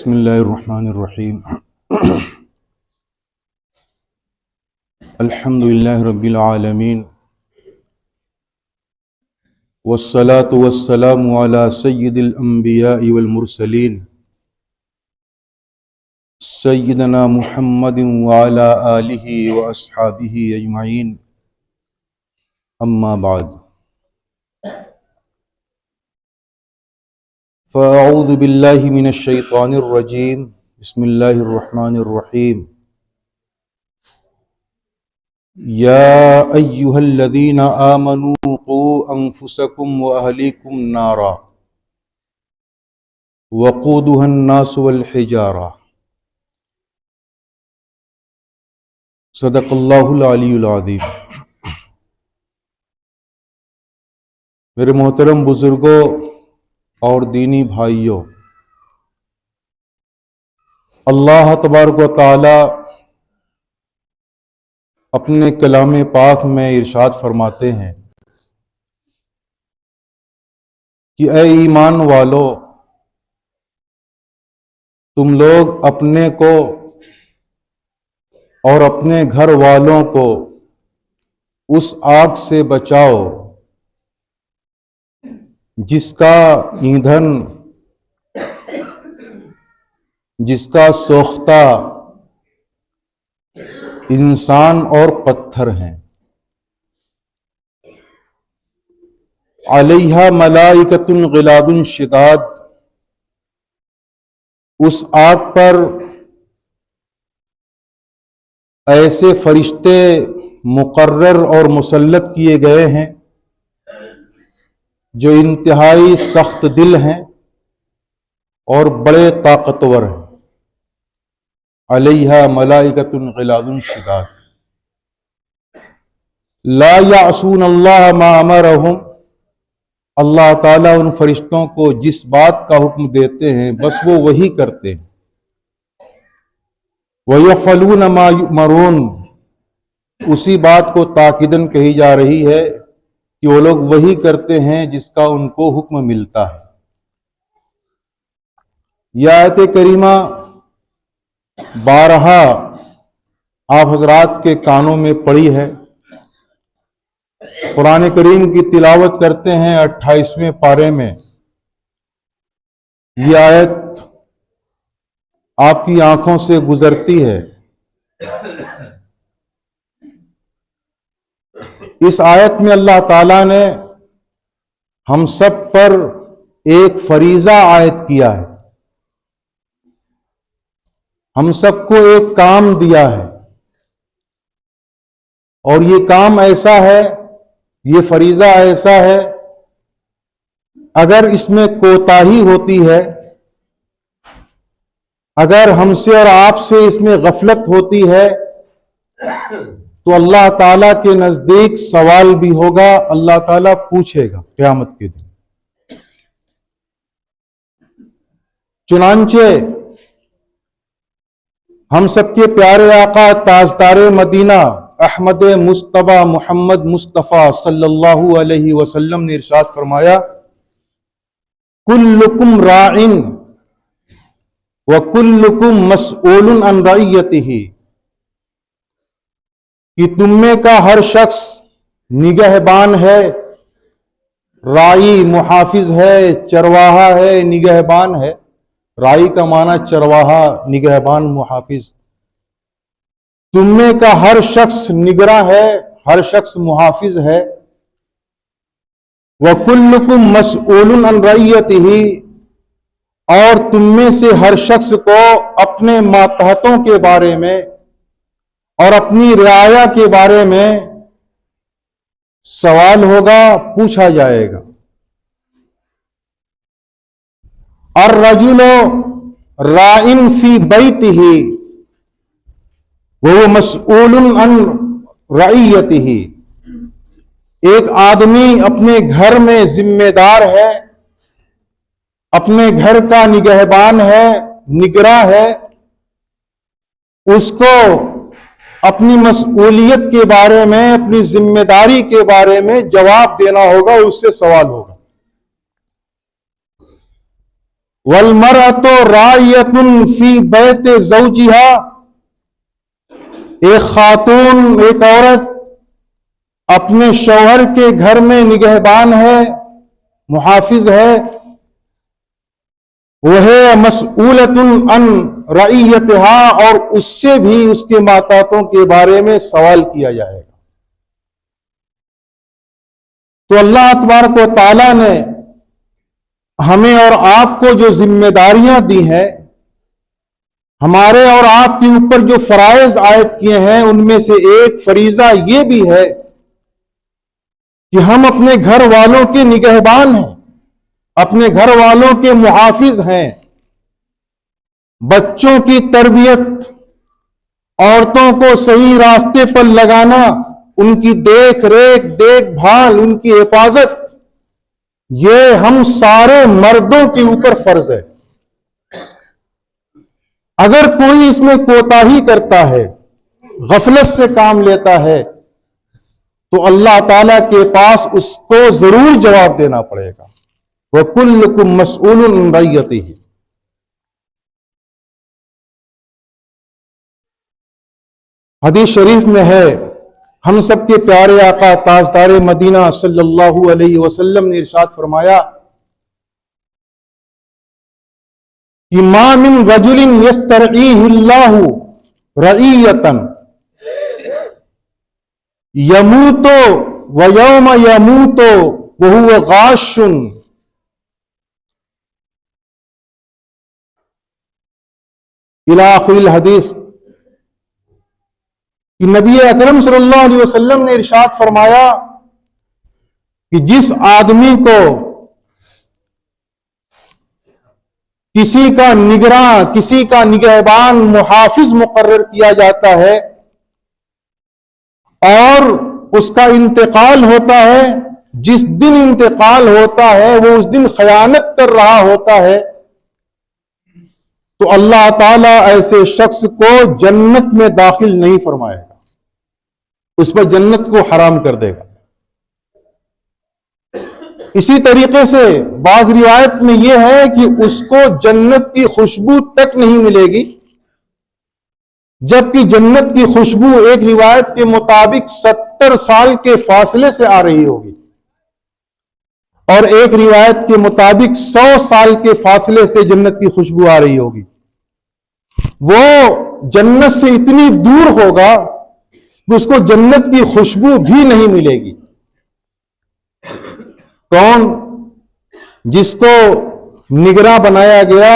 بسم اللہ الرحمن الرحیم الحمد للہ رب العالمین والصلاة والسلام علی سید الانبیاء والمرسلین سیدنا محمد وعلی آلہ واصحابہ اجمعین اما بعد فاعوذ باللہ من الشیطان الرجیم بسم اللہ الرحمن الرحیم یا ایہا الذین آمنوا قوا انفسکم واہلیکم نارا وقودها الناس والحجارہ صدق اللہ العلی العظیم۔ میرے محترم بزرگوں اور دینی بھائیوں، اللہ تبارک و تعالی اپنے کلام پاک میں ارشاد فرماتے ہیں کہ اے ایمان والو، تم لوگ اپنے کو اور اپنے گھر والوں کو اس آگ سے بچاؤ جس کا ایندھن، جس کا سوختہ انسان اور پتھر ہیں، علیہا ملائکۃ غلاظ شداد، اس آگ پر ایسے فرشتے مقرر اور مسلط کیے گئے ہیں جو انتہائی سخت دل ہیں اور بڑے طاقتور ہیں۔ علیہا ملائکۃ غلاظ شداد لا یعصون اللہ ما امرہم، اللہ تعالیٰ ان فرشتوں کو جس بات کا حکم دیتے ہیں بس وہ وہی کرتے ہیں۔ وَيَفْعَلُونَ مَا يُؤْمَرُونَ، اسی بات کو تاکیداً کہی جا رہی ہے کہ وہ لوگ وہی کرتے ہیں جس کا ان کو حکم ملتا ہے۔ یہ آیت کریمہ بارہا آپ حضرات کے کانوں میں پڑی ہے۔ قرآن کریم کی تلاوت کرتے ہیں 28ویں پارے میں، یہ آیت آپ کی آنکھوں سے گزرتی ہے۔ اس آیت میں اللہ تعالیٰ نے ہم سب پر ایک فریضہ عائد کیا ہے، ہم سب کو ایک کام دیا ہے، اور یہ کام ایسا ہے، یہ فریضہ ایسا ہے، اگر اس میں کوتاہی ہوتی ہے، اگر ہم سے اور آپ سے اس میں غفلت ہوتی ہے تو اللہ تعالیٰ کے نزدیک سوال بھی ہوگا، اللہ تعالیٰ پوچھے گا قیامت کے دن۔ چنانچہ ہم سب کے پیارے آقا تاجدار مدینہ احمد مصطفیٰ محمد مصطفیٰ صلی اللہ علیہ وسلم نے ارشاد فرمایا، کلکم راعٍ وکلکم مسئول عن رعیتہ، کہ تم میں کا ہر شخص نگہبان ہے، رائی محافظ ہے، چرواہا ہے، نگہبان ہے۔ رائی کا معنی چرواہا، نگہبان، محافظ۔ تم میں کا ہر شخص نگراں ہے، ہر شخص محافظ ہے۔ وَكُلُّكُمْ مَسْئُولٌ عَنْ رَعِيَّتِهِ، اور تم میں سے ہر شخص کو اپنے ماتحتوں کے بارے میں اور اپنی رعایا کے بارے میں سوال ہوگا، پوچھا جائے گا۔ الرجل راع فی بیتہ وہو مسئول عن رعیتہ، ایک آدمی اپنے گھر میں ذمہ دار ہے، اپنے گھر کا نگہبان ہے، نگراں ہے، اس کو اپنی مسئولیت کے بارے میں، اپنی ذمہ داری کے بارے میں جواب دینا ہوگا، اس سے سوال ہوگا۔ والمرأة راعیۃ فی بیت زوجہا، ایک خاتون، ایک عورت اپنے شوہر کے گھر میں نگہبان ہے، محافظ ہے، وہ مسئولۃ عن رعیتہا، اور اس سے بھی اس کے ماتحتوں کے بارے میں سوال کیا جائے گا۔ تو اللہ تبارک و تعالیٰ نے ہمیں اور آپ کو جو ذمہ داریاں دی ہیں، ہمارے اور آپ کے اوپر جو فرائض عائد کیے ہیں، ان میں سے ایک فریضہ یہ بھی ہے کہ ہم اپنے گھر والوں کے نگہبان ہیں، اپنے گھر والوں کے محافظ ہیں۔ بچوں کی تربیت، عورتوں کو صحیح راستے پر لگانا، ان کی دیکھ ریکھ، دیکھ بھال، ان کی حفاظت، یہ ہم سارے مردوں کے اوپر فرض ہے۔ اگر کوئی اس میں کوتاہی کرتا ہے، غفلت سے کام لیتا ہے، تو اللہ تعالی کے پاس اس کو ضرور جواب دینا پڑے گا۔ وَكُلُّكُمْ مَسْئُولٌ عَنْ رَعِيَّتِهِ۔ حدیث شریف میں ہے، ہم سب کے پیارے آقا تاجدار مدینہ صلی اللہ علیہ وسلم نے ارشاد فرمایا کہ ما من رجل یسترعیہ اللہ رعیۃ یموت ویوم یموت وہو غاش الی آخر الحدیث، کہ نبی اکرم صلی اللہ علیہ وسلم نے ارشاد فرمایا کہ جس آدمی کو کسی کا نگراں، کسی کا نگہبان، محافظ مقرر کیا جاتا ہے اور اس کا انتقال ہوتا ہے، جس دن انتقال ہوتا ہے وہ اس دن خیانت کر رہا ہوتا ہے، تو اللہ تعالیٰ ایسے شخص کو جنت میں داخل نہیں فرمائے گا، اس پر جنت کو حرام کر دے گا۔ اسی طریقے سے بعض روایت میں یہ ہے کہ اس کو جنت کی خوشبو تک نہیں ملے گی، جبکہ جنت کی خوشبو ایک روایت کے مطابق 70 سال کے فاصلے سے آ رہی ہوگی، اور ایک روایت کے مطابق 100 سال کے فاصلے سے جنت کی خوشبو آ رہی ہوگی۔ وہ جنت سے اتنی دور ہوگا کہ اس کو جنت کی خوشبو بھی نہیں ملے گی۔ کون؟ جس کو نگراں بنایا گیا،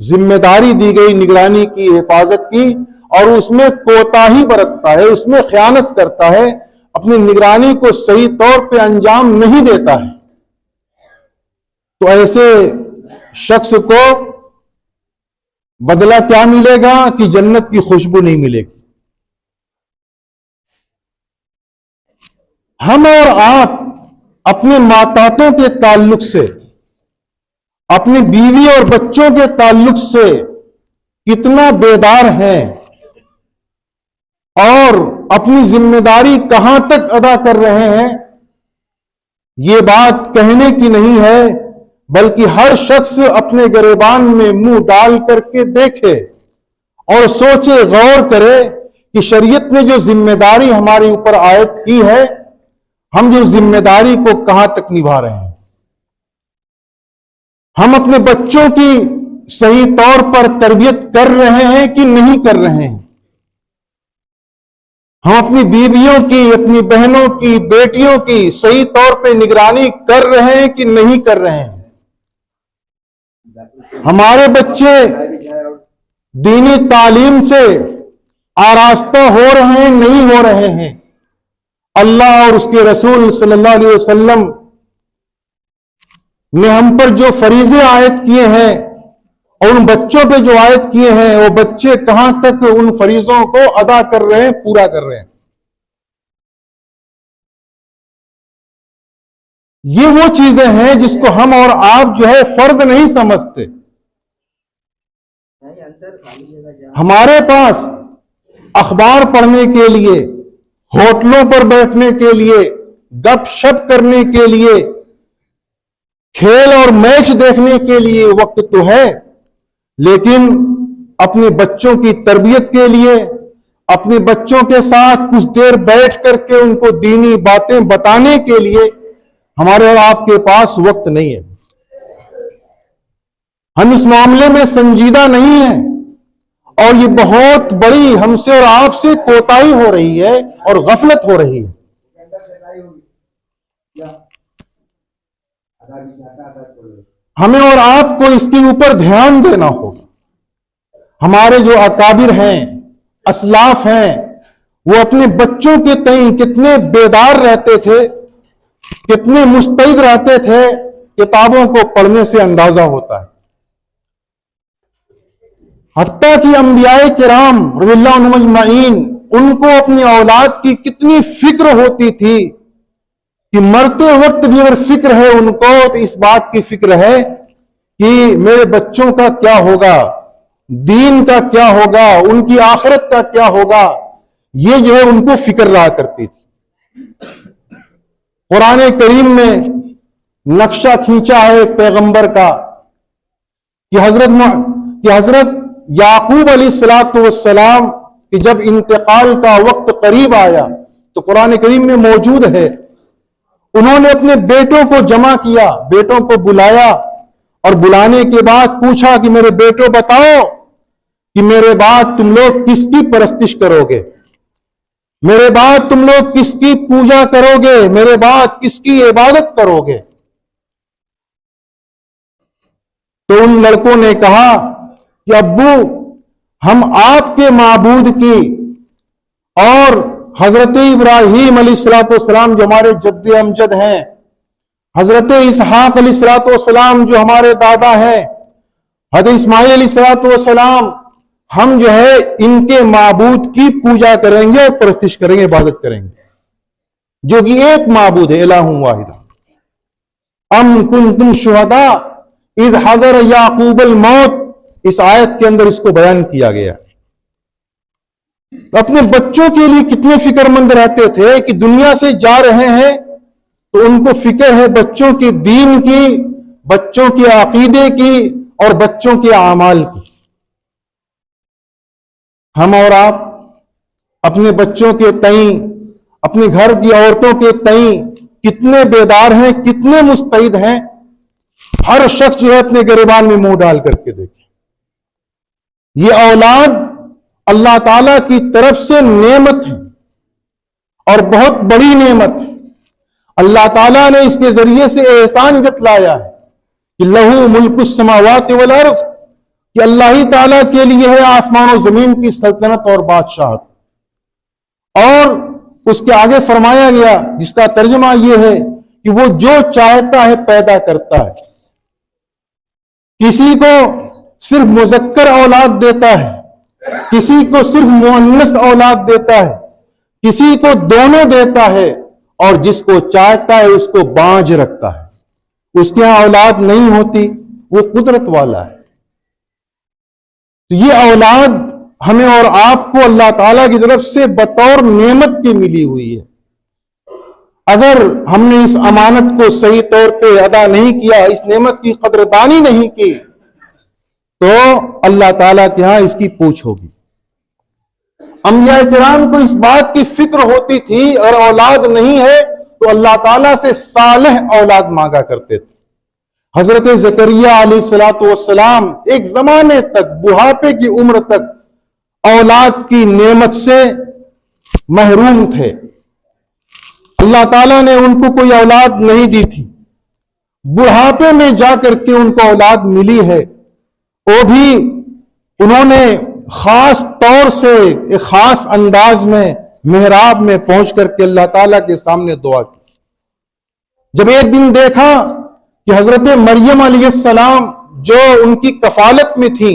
ذمہ داری دی گئی نگرانی کی، حفاظت کی، اور اس میں کوتاہی برتتا ہے، اس میں خیانت کرتا ہے، اپنی نگرانی کو صحیح طور پہ انجام نہیں دیتا ہے، تو ایسے شخص کو بدلہ کیا ملے گا کہ جنت کی خوشبو نہیں ملے گی۔ ہم اور آپ اپنے ماتحتوں کے تعلق سے، اپنی بیوی اور بچوں کے تعلق سے کتنا بیدار ہیں اور اپنی ذمہ داری کہاں تک ادا کر رہے ہیں، یہ بات کہنے کی نہیں ہے، بلکہ ہر شخص اپنے گریبان میں منہ ڈال کر کے دیکھے اور سوچے، غور کرے کہ شریعت نے جو ذمہ داری ہمارے اوپر عائد کی ہے، ہم جو ذمہ داری کو کہاں تک نبھا رہے ہیں۔ ہم اپنے بچوں کی صحیح طور پر تربیت کر رہے ہیں کہ نہیں کر رہے ہیں۔ ہم اپنی بیویوں کی، اپنی بہنوں کی، بیٹیوں کی صحیح طور پہ نگرانی کر رہے ہیں کہ نہیں کر رہے ہیں۔ ہمارے بچے دینی تعلیم سے آراستہ ہو رہے ہیں، نہیں ہو رہے ہیں۔ اللہ اور اس کے رسول صلی اللہ علیہ وسلم نے ہم پر جو فریضے عائد کیے ہیں اور ان بچوں پہ جو عائد کیے ہیں، وہ بچے کہاں تک ان فریضوں کو ادا کر رہے ہیں، پورا کر رہے ہیں۔ یہ وہ چیزیں ہیں جس کو ہم اور آپ جو ہے فرض نہیں سمجھتے۔ ہمارے پاس اخبار پڑھنے کے لیے، ہوٹلوں پر بیٹھنے کے لیے، گپ شپ کرنے کے لیے، کھیل اور میچ دیکھنے کے لیے وقت تو ہے، لیکن اپنے بچوں کی تربیت کے لیے، اپنے بچوں کے ساتھ کچھ دیر بیٹھ کر کے ان کو دینی باتیں بتانے کے لیے ہمارے اور آپ کے پاس وقت نہیں ہے۔ ہم اس معاملے میں سنجیدہ نہیں ہیں، اور یہ بہت بڑی ہم سے اور آپ سے کوتاہی ہو رہی ہے اور غفلت ہو رہی ہے۔ ہمیں اور آپ کو اس کے اوپر دھیان دینا ہوگا۔ ہمارے جو اکابر ہیں، اسلاف ہیں، وہ اپنے بچوں کے تئیں کتنے بیدار رہتے تھے، کتنے مستعد رہتے تھے، کتابوں کو پڑھنے سے اندازہ ہوتا ہے۔ حتیٰ کہ انبیاء کرام رضی اللہ عنہم اجمعین، ان کو اپنی اولاد کی کتنی فکر ہوتی تھی کہ مرتے وقت بھی اگر فکر ہے ان کو تو اس بات کی فکر ہے کہ میرے بچوں کا کیا ہوگا، دین کا کیا ہوگا، ان کی آخرت کا کیا ہوگا، یہ جو ہے ان کو فکر رہا کرتی تھی۔ قرآن کریم میں نقشہ کھینچا ہے پیغمبر کا کہ حضرت یعقوب علیہ السلام کہ جب انتقال کا وقت قریب آیا تو قرآن کریم میں موجود ہے، انہوں نے اپنے بیٹوں کو جمع کیا، بیٹوں کو بلایا، اور بلانے کے بعد پوچھا کہ میرے بیٹوں بتاؤ کہ میرے بعد تم لوگ کس کی پرستش کرو گے، میرے بعد تم لوگ کس کی پوجا کرو گے، میرے بعد کس کی عبادت کرو گے؟ تو ان لڑکوں نے کہا کہ ابو ہم آپ کے معبود کی اور حضرت ابراہیم علیہ السلام جو ہمارے جد امجد ہیں، حضرت اسحاق علیہ السلام جو ہمارے دادا ہیں، حضرت اسماعیل علیہ السلام، ہم جو ہے ان کے معبود کی پوجا کریں گے اور پرستش کریں گے، عبادت کریں گے، جو کہ ایک معبود ہے، الہ واحد۔ ام کنتم شہداء اذ حضر یعقوب الموت، اس آیت کے اندر اس کو بیان کیا گیا۔ اپنے بچوں کے لیے کتنے فکر مند رہتے تھے کہ دنیا سے جا رہے ہیں تو ان کو فکر ہے بچوں کے دین کی، بچوں کے عقیدے کی اور بچوں کے اعمال کی۔ ہم اور آپ اپنے بچوں کے تئیں، اپنے گھر کی عورتوں کے تئیں کتنے بیدار ہیں، کتنے مستعد ہیں؟ ہر شخص جو ہے اپنے گریبان میں منہ ڈال کر کے دیکھے۔ یہ اولاد اللہ تعالی کی طرف سے نعمت ہے اور بہت بڑی نعمت ہے۔ اللہ تعالیٰ نے اس کے ذریعے سے احسان جتلایا ہے کہ لہو ملک السماوات والارض، کہ اللہ ہی تعالیٰ کے لیے ہے آسمان و زمین کی سلطنت اور بادشاہت۔ اور اس کے آگے فرمایا گیا جس کا ترجمہ یہ ہے کہ وہ جو چاہتا ہے پیدا کرتا ہے، کسی کو صرف مذکر اولاد دیتا ہے، کسی کو صرف مؤنث اولاد دیتا ہے، کسی کو دونوں دیتا ہے، اور جس کو چاہتا ہے اس کو بانجھ رکھتا ہے، اس کے یہاں اولاد نہیں ہوتی، وہ قدرت والا ہے۔ تو یہ اولاد ہمیں اور آپ کو اللہ تعالیٰ کی طرف سے بطور نعمت کی ملی ہوئی ہے۔ اگر ہم نے اس امانت کو صحیح طور پہ ادا نہیں کیا، اس نعمت کی قدردانی نہیں کی، تو اللہ تعالیٰ کے ہاں اس کی پوچھ ہوگی۔ انبیاء کرام کو اس بات کی فکر ہوتی تھی اور اولاد نہیں ہے تو اللہ تعالیٰ سے صالح اولاد مانگا کرتے تھے۔ حضرت زکریا علیہ السلام ایک زمانے تک، بڑھاپے کی عمر تک اولاد کی نعمت سے محروم تھے۔ اللہ تعالیٰ نے ان کو کوئی اولاد نہیں دی تھی، بڑھاپے میں جا کر کے ان کو اولاد ملی ہے، وہ بھی انہوں نے خاص طور سے ایک خاص انداز میں محراب میں پہنچ کر کے اللہ تعالیٰ کے سامنے دعا کی۔ جب ایک دن دیکھا کہ حضرت مریم علیہ السلام جو ان کی کفالت میں تھی،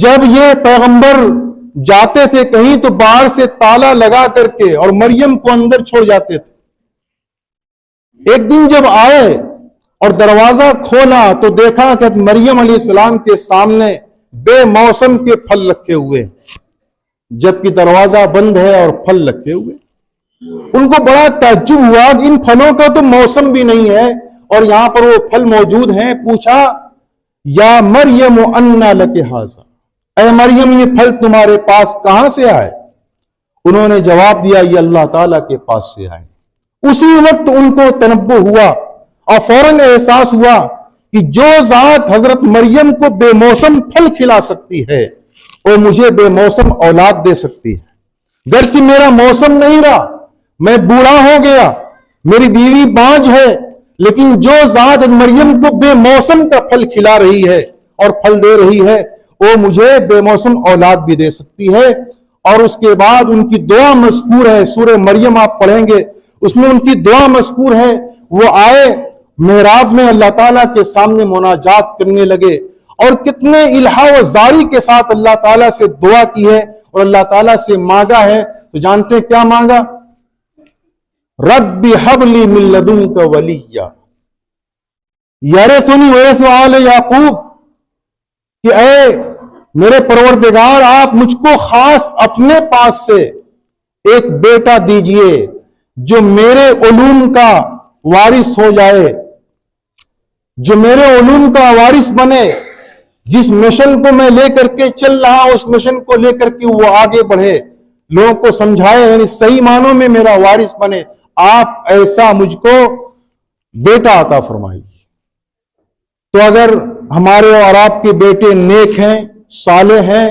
جب یہ پیغمبر جاتے تھے کہیں تو باہر سے تالا لگا کر کے اور مریم کو اندر چھوڑ جاتے تھے۔ ایک دن جب آئے اور دروازہ کھولا تو دیکھا کہ مریم علیہ السلام کے سامنے بے موسم کے پھل رکھے ہوئے، جبکہ دروازہ بند ہے اور پھل رکھے ہوئے۔ ان کو بڑا تعجب ہوا کہ ان پھلوں کا تو موسم بھی نہیں ہے اور یہاں پر وہ پھل موجود ہیں. پوچھا یا مریم انا لک ھذا، اے مریم یہ پھل تمہارے پاس کہاں سے آئے؟ انہوں نے جواب دیا یہ اللہ تعالیٰ کے پاس سے آئے. اسی وقت ان کو تنبہ ہوا اور فوراً احساس ہوا کہ جو ذات حضرت مریم کو بے موسم پھل کھلا سکتی ہے وہ مجھے بے موسم اولاد دے سکتی ہے. گرچہ میرا موسم نہیں رہا، میں بوڑھا ہو گیا، میری بیوی بانجھ ہے، لیکن جو ذات مریم کو بے موسم کا پھل کھلا رہی ہے اور پھل دے رہی ہے وہ مجھے بے موسم اولاد بھی دے سکتی ہے. اور اس کے بعد ان کی دعا مذکور ہے، سورہ مریم آپ پڑھیں گے اس میں ان کی دعا مذکور ہے. وہ آئے محراب میں اللہ تعالیٰ کے سامنے مناجات کرنے لگے اور کتنے الہا و زاری کے ساتھ اللہ تعالیٰ سے دعا کی ہے اور اللہ تعالیٰ سے مانگا ہے. تو جانتے ہیں کیا مانگا؟ رب ہب لی من لدنک ولیا یرثنی ویرث آل یعقوب، کہ اے میرے پروردگار آپ مجھ کو خاص اپنے پاس سے ایک بیٹا دیجئے جو میرے علوم کا وارث ہو جائے، جو میرے علوم کا وارث بنے، جس مشن کو میں لے کر کے چل رہا ہوں اس مشن کو لے کر کے وہ آگے بڑھے، لوگوں کو سمجھائے، یعنی صحیح معنوں میں میرا وارث بنے. آپ ایسا مجھ کو بیٹا عطا فرمائیے. تو اگر ہمارے اور آپ کے بیٹے نیک ہیں، صالح ہیں،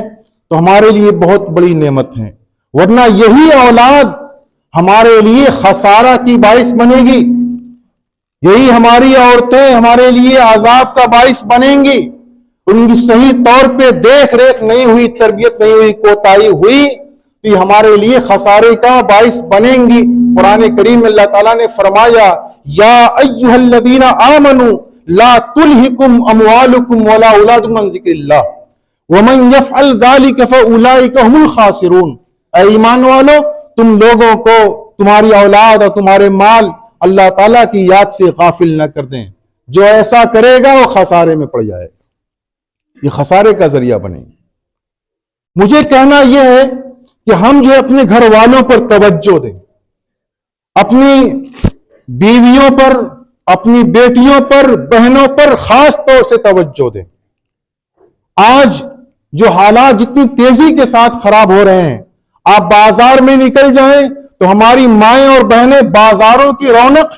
تو ہمارے لیے بہت بڑی نعمت ہے. ورنہ یہی اولاد ہمارے لیے خسارہ کی باعث بنے گی، یہی ہماری عورتیں ہمارے لیے عذاب کا باعث بنیں گی. ان کی صحیح طور پہ دیکھ ریکھ نہیں ہوئی، تربیت نہیں ہوئی، کوتاہی ہوئی تو یہ ہمارے لیے خسارے کا باعث بنیں گی. قرآن کریم میں اللہ تعالیٰ نے فرمایا یا ایھا الذین آمنوا لا تلہکم اموالکم ولا اولادکم عن ذکر اللہ ومن یفعل ذلک فاولئک ھم الخاسرون. اے ایمان والو تم لوگوں کو تمہاری اولاد اور تمہارے مال اللہ تعالیٰ کی یاد سے غافل نہ کر دیں. جو ایسا کرے گا وہ خسارے میں پڑ جائے گا، یہ خسارے کا ذریعہ بنے گی. مجھے کہنا یہ ہے کہ ہم جو اپنے گھر والوں پر توجہ دیں، اپنی بیویوں پر، اپنی بیٹیوں پر، بہنوں پر خاص طور سے توجہ دیں. آج جو حالات جتنی تیزی کے ساتھ خراب ہو رہے ہیں، آپ بازار میں نکل جائیں تو ہماری مائیں اور بہنیں بازاروں کی رونق،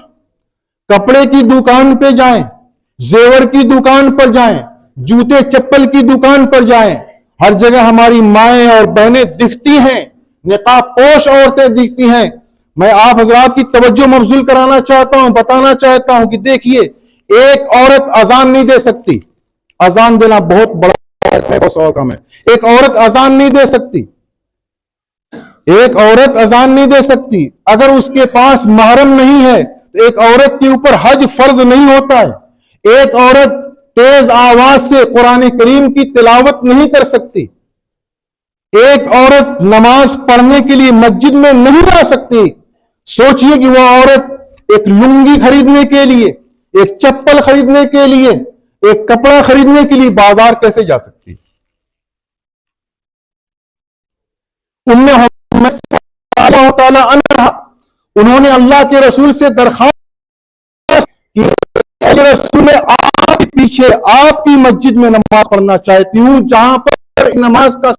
کپڑے کی دکان پہ جائیں، زیور کی دکان پر جائیں، جوتے چپل کی دکان پر جائیں، ہر جگہ ہماری مائیں اور بہنیں دکھتی ہیں، نقاب پوش عورتیں دکھتی ہیں. میں آپ حضرات کی توجہ مبذول کرانا چاہتا ہوں، بتانا چاہتا ہوں کہ دیکھیے ایک عورت اذان نہیں دے سکتی. اذان دینا بہت بڑا کام ہے. ایک عورت اذان نہیں دے سکتی، ایک عورت اذان نہیں دے سکتی. اگر اس کے پاس محرم نہیں ہے تو ایک عورت کے اوپر حج فرض نہیں ہوتا ہے. ایک عورت تیز آواز سے قرآن کریم کی تلاوت نہیں کر سکتی. ایک عورت نماز پڑھنے کے لیے مسجد میں نہیں جا سکتی. سوچئے کہ وہ عورت ایک لنگی خریدنے کے لیے، ایک چپل خریدنے کے لیے، ایک کپڑا خریدنے کے لیے بازار کیسے جا سکتی؟ انہوں نے اللہ کے رسول سے درخواست کی کہ رسول آپ کے پیچھے آپ کی مسجد میں نماز پڑھنا چاہتی ہوں جہاں پر نماز کا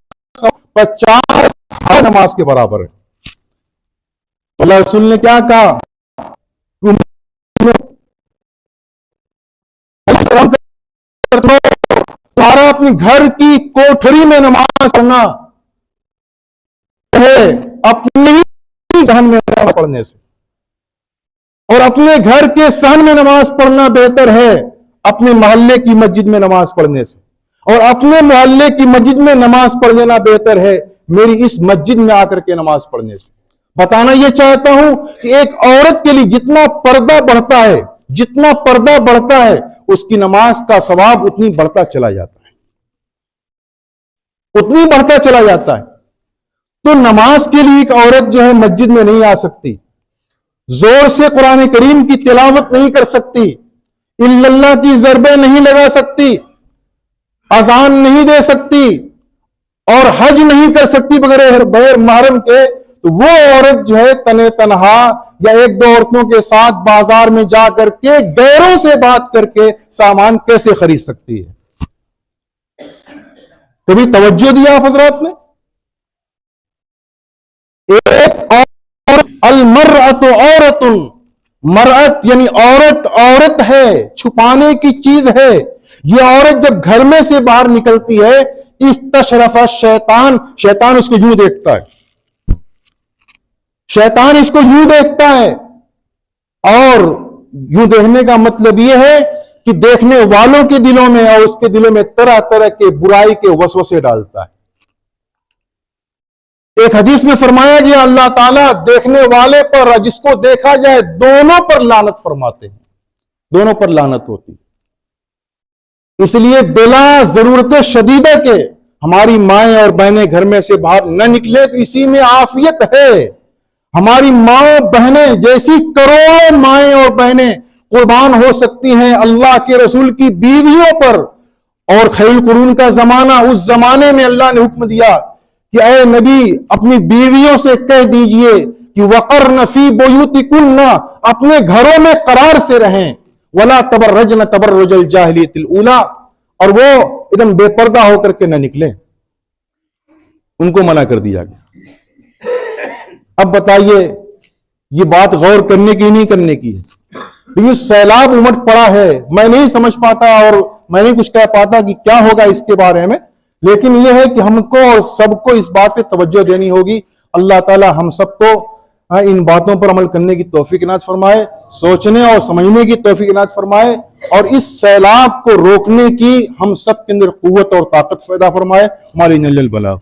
50 نماز کے برابر ہے. اللہ رسول نے کیا کہا؟ تمہارا اپنی گھر کی کوٹھری میں نماز پڑھنا ہے اپنی صحن میں نماز پڑھنے سے، اور اپنے گھر کے صحن میں نماز پڑھنا بہتر ہے اپنے محلے کی مسجد میں نماز پڑھنے سے، اور اپنے محلے کی مسجد میں نماز پڑھ لینا بہتر ہے میری اس مسجد میں آ کر کے نماز پڑھنے سے. بتانا یہ چاہتا ہوں کہ ایک عورت کے لیے جتنا پردہ بڑھتا ہے، جتنا پردہ بڑھتا ہے اس کی نماز کا ثواب اتنی بڑھتا چلا جاتا ہے، اتنی بڑھتا چلا جاتا ہے. تو نماز کے لیے ایک عورت جو ہے مسجد میں نہیں آ سکتی، زور سے قرآن کریم کی تلاوت نہیں کر سکتی، الا اللہ کی ضربیں نہیں لگا سکتی، اذان نہیں دے سکتی اور حج نہیں کر سکتی بغیر محرم کے. تو وہ عورت جو ہے تنے تنہا یا ایک دو عورتوں کے ساتھ بازار میں جا کر کے غیروں سے بات کر کے سامان کیسے خرید سکتی ہے؟ کبھی توجہ دیا آپ حضرات نے؟ ایک المرأۃ عورت، مرأت یعنی عورت ہے، چھپانے کی چیز ہے۔ یہ عورت جب گھر میں سے باہر نکلتی ہے، استشرف الشیطان، شیطان اس کو یوں دیکھتا ہے، شیطان اس کو یوں دیکھتا ہے، اور یوں دیکھنے کا مطلب یہ ہے کہ دیکھنے والوں کے دلوں میں اور اس کے دلوں میں طرح طرح کے برائی کے وسوسے ڈالتا ہے۔ ایک حدیث میں فرمایا گیا اللہ تعالیٰ دیکھنے والے پر، جس کو دیکھا جائے، دونوں پر لعنت فرماتے ہیں، دونوں پر لعنت ہوتی۔ اس لیے بلا ضرورت شدیدہ کے ہماری مائیں اور بہنیں گھر میں سے باہر نہ نکلے تو اسی میں عافیت ہے۔ ہماری ماں بہنیں جیسی کروڑوں مائیں اور بہنیں قربان ہو سکتی ہیں اللہ کے رسول کی بیویوں پر، اور خیر القرون کا زمانہ، اس زمانے میں اللہ نے حکم دیا کہ اے نبی اپنی بیویوں سے کہہ دیجئے کہ وقرن فی بیوتکن، اپنے گھروں میں قرار سے رہیں، ولا تبرجن تبرج الجاہلیت الاولی، اور وہ ایک دم بے پردہ ہو کر کے نہ نکلیں، ان کو منع کر دیا گیا۔ اب بتائیے یہ بات غور کرنے کی نہیں کرنے کی ہے؟ لیکن سیلاب امٹ پڑا ہے، میں نہیں سمجھ پاتا اور میں نہیں کچھ کہہ پاتا کہ کیا ہوگا اس کے بارے میں، لیکن یہ ہے کہ ہم کو اور سب کو اس بات پہ توجہ دینی ہوگی۔ اللہ تعالی ہم سب کو ان باتوں پر عمل کرنے کی توفیق عنایت فرمائے، سوچنے اور سمجھنے کی توفیق عنایت فرمائے، اور اس سیلاب کو روکنے کی ہم سب کے اندر قوت اور طاقت پیدا فرمائے۔ ہمارے البلاغ۔